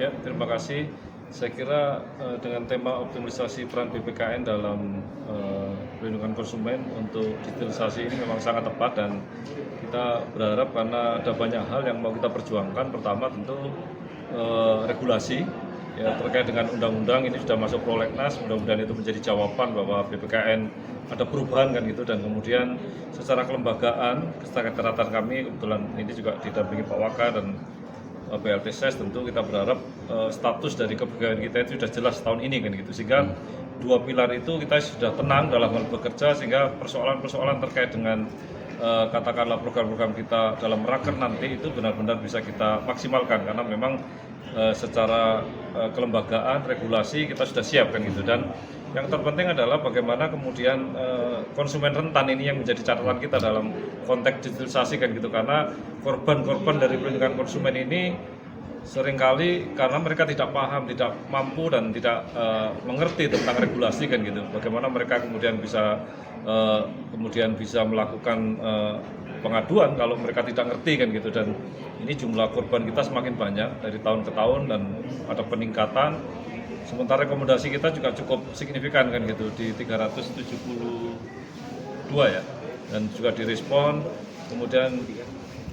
Ya, terima kasih. Saya kira dengan tema optimalisasi peran BPKN dalam perlindungan konsumen untuk digitalisasi ini memang sangat tepat, dan kita berharap karena ada banyak hal yang mau kita perjuangkan. Pertama tentu regulasi ya, terkait dengan undang-undang ini sudah masuk prolegnas, mudah-mudahan itu menjadi jawaban bahwa BPKN ada perubahan kan gitu, dan kemudian secara kelembagaan kesepakatan kami kebetulan ini juga didampingi Pak Waka dan PLT SES, tentu kita berharap status dari kepegawaian kita itu sudah jelas tahun ini kan gitu, sehingga dua pilar itu kita sudah tenang dalam hal bekerja, sehingga persoalan-persoalan terkait dengan katakanlah program-program kita dalam raker nanti itu benar-benar bisa kita maksimalkan, karena memang secara kelembagaan regulasi kita sudah siap kan gitu. Dan yang terpenting adalah bagaimana kemudian konsumen rentan ini yang menjadi catatan kita dalam konteks digitalisasi kan gitu, karena korban-korban dari perlindungan konsumen ini seringkali karena mereka tidak paham, tidak mampu, dan tidak mengerti tentang regulasi kan gitu. Bagaimana mereka kemudian bisa melakukan pengaduan kalau mereka tidak ngerti kan gitu. Dan ini jumlah korban kita semakin banyak dari tahun ke tahun dan ada peningkatan. Sementara rekomendasi kita juga cukup signifikan kan gitu di 372 ya, dan juga direspon. Kemudian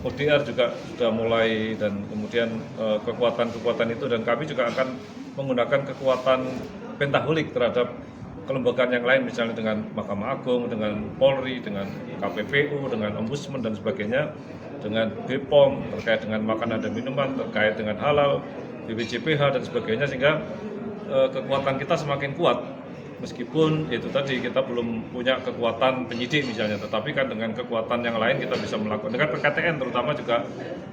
ODR juga sudah mulai, dan kemudian kekuatan-kekuatan itu, dan kami juga akan menggunakan kekuatan pentaholik terhadap kelembagaan yang lain, misalnya dengan Mahkamah Agung, dengan Polri, dengan KPPU, dengan Ombudsman dan sebagainya, dengan BPOM terkait dengan makanan dan minuman, terkait dengan halal, BPJPH dan sebagainya, sehingga kekuatan kita semakin kuat. Meskipun itu tadi kita belum punya kekuatan penyidik misalnya, tetapi kan dengan kekuatan yang lain kita bisa melakukan, dengan PKTN terutama juga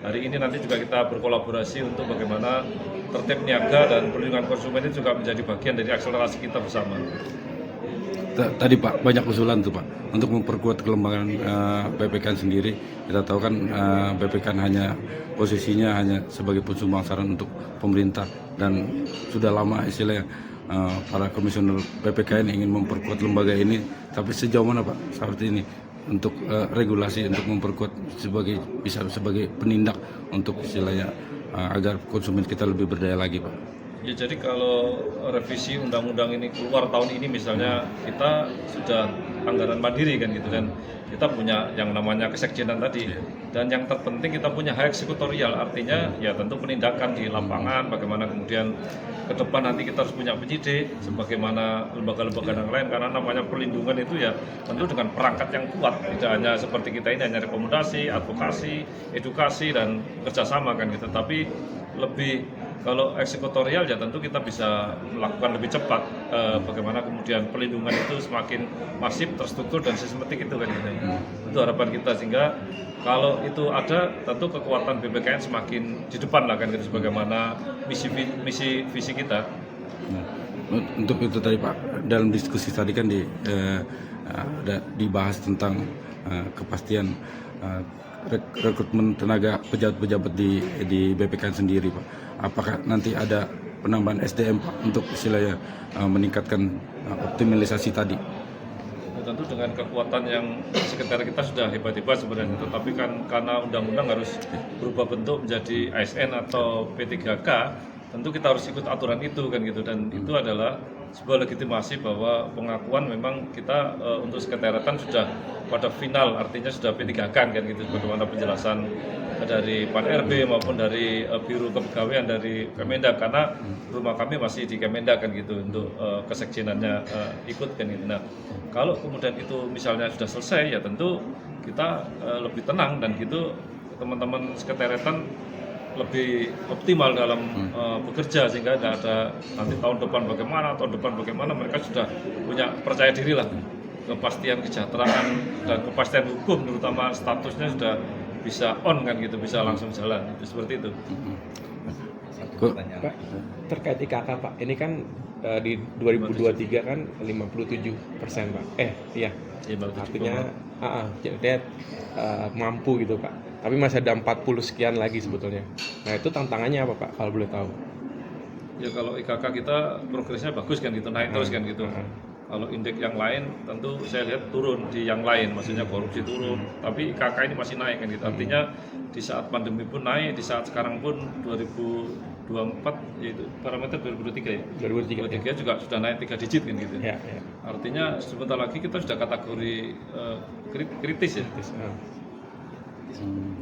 hari ini nanti juga kita berkolaborasi untuk bagaimana tertib niaga dan perlindungan konsumen itu juga menjadi bagian dari akselerasi kita bersama. Tadi Pak, banyak usulan tuh Pak untuk memperkuat kelembagaan BPKN sendiri. Kita tahu kan BPKN hanya posisinya hanya sebagai pensumangsaran untuk pemerintah, dan sudah lama istilahnya para komisioner BPKN ingin memperkuat lembaga ini. Tapi sejauh mana Pak seperti ini untuk regulasi untuk memperkuat sebagai penindak untuk istilahnya agar konsumen kita lebih berdaya lagi Pak? Ya, jadi kalau revisi undang-undang ini keluar tahun ini misalnya, kita sudah anggaran mandiri kan gitu, dan kita punya yang namanya kesekjenan tadi, dan yang terpenting kita punya hak eksekutorial, artinya ya tentu penindakan di lapangan, bagaimana kemudian ke depan nanti kita harus punya penyidik sebagaimana lembaga-lembaga yang lain, karena namanya perlindungan itu ya tentu dengan perangkat yang kuat, tidak hanya seperti kita ini hanya rekomendasi, advokasi, edukasi dan kerjasama kan gitu, tapi lebih kalau eksekutorial ya tentu kita bisa melakukan lebih cepat, bagaimana kemudian perlindungan itu semakin masif, terstruktur dan sistematik itu kan gitu. Itu harapan kita, sehingga kalau itu ada tentu kekuatan BPKN semakin di depan lah kan gitu, sebagaimana misi visi kita. Nah, untuk itu tadi Pak, dalam diskusi tadi kan dibahas tentang kepastian rekrutmen tenaga pejabat-pejabat di BPKN sendiri Pak. Apakah nanti ada penambahan SDM Pak untuk istilahnya meningkatkan optimalisasi tadi? Ya, tentu dengan kekuatan yang sekitar kita sudah hebat-hebat sebenarnya, tetapi kan karena undang-undang harus berubah bentuk menjadi ASN atau P3K, tentu kita harus ikut aturan itu kan gitu, dan itu adalah sebuah legitimasi bahwa pengakuan memang kita untuk sekretariatan sudah pada final, artinya sudah P3K kan gitu, bagaimana penjelasan dari Pan RB maupun dari Biro Kepegawaian dari Kemendak, karena rumah kami masih di Kemendak kan gitu, untuk kesekjenannya ikut kan gitu. Nah, kalau kemudian itu misalnya sudah selesai ya tentu kita lebih tenang, dan gitu teman-teman sekretariatan lebih optimal dalam bekerja, sehingga tidak ada nanti tahun depan bagaimana, mereka sudah punya percaya diri lah, kepastian kesejahteraan dan kepastian hukum terutama statusnya sudah bisa on kan gitu, bisa langsung jalan itu, seperti itu. Pak, terkait IKK Pak, ini kan di 2023 kan 57% Pak. Iya. Artinya dia mampu gitu Pak. Tapi masih ada 40 sekian lagi sebetulnya. Nah, itu tantangannya apa Pak kalau boleh tahu? Ya, kalau IKK kita progresnya bagus kan gitu, naik terus kan gitu. Kalau indeks yang lain tentu saya lihat turun di yang lain, maksudnya korupsi turun, tapi IKK ini masih naik kan gitu. Artinya di saat pandemi pun naik, di saat sekarang pun 24 yaitu parameter 2023 ya. 2003. 2023 juga sudah naik 3 digit kan gitu. Ya. Artinya sebentar lagi kita sudah kategori kritis ya.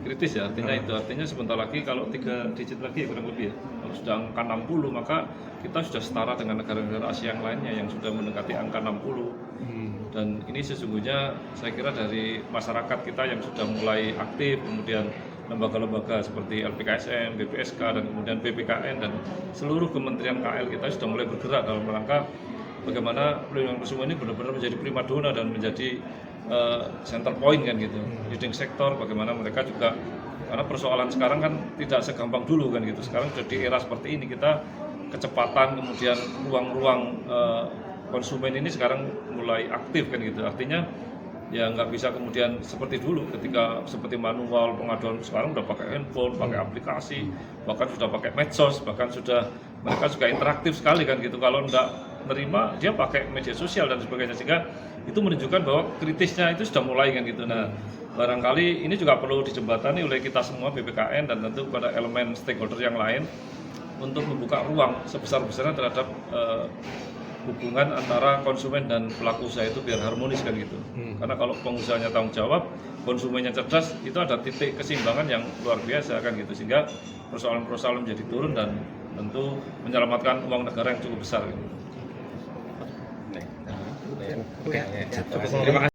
Kritis ya, artinya itu artinya sebentar lagi kalau 3 digit lagi ya kurang lebih ya. Kalau sudah angka 60 maka kita sudah setara dengan negara-negara Asia yang lainnya yang sudah mendekati angka 60. Dan ini sesungguhnya saya kira dari masyarakat kita yang sudah mulai aktif, kemudian lembaga-lembaga seperti LPKSM, BPSK, dan kemudian BPKN dan seluruh kementerian KL kita sudah mulai bergerak dalam rangka bagaimana pelindungan konsumen ini benar-benar menjadi primadona dan menjadi center point kan gitu, leading sektor. Bagaimana mereka juga, karena persoalan sekarang kan tidak segampang dulu kan gitu. Sekarang sudah di era seperti ini kita kecepatan kemudian ruang-ruang konsumen ini sekarang mulai aktif kan gitu. Artinya ya nggak bisa kemudian seperti dulu ketika seperti manual pengaduan. Sekarang udah pakai handphone, pakai aplikasi, bahkan sudah pakai medsos, bahkan sudah mereka juga interaktif sekali kan gitu. Kalau nggak nerima dia pakai media sosial dan sebagainya, sehingga itu menunjukkan bahwa kritisnya itu sudah mulai kan gitu. Nah, barangkali ini juga perlu dijembatani oleh kita semua BPKN dan tentu pada elemen stakeholder yang lain untuk membuka ruang sebesar-besarnya terhadap hubungan antara konsumen dan pelaku usaha itu biar harmonis kan gitu. Karena kalau pengusahanya tanggung jawab, konsumennya cerdas, itu ada titik keseimbangan yang luar biasa kan gitu. Sehingga persoalan-persoalan menjadi turun dan tentu menyelamatkan uang negara yang cukup besar gitu. Terima kasih.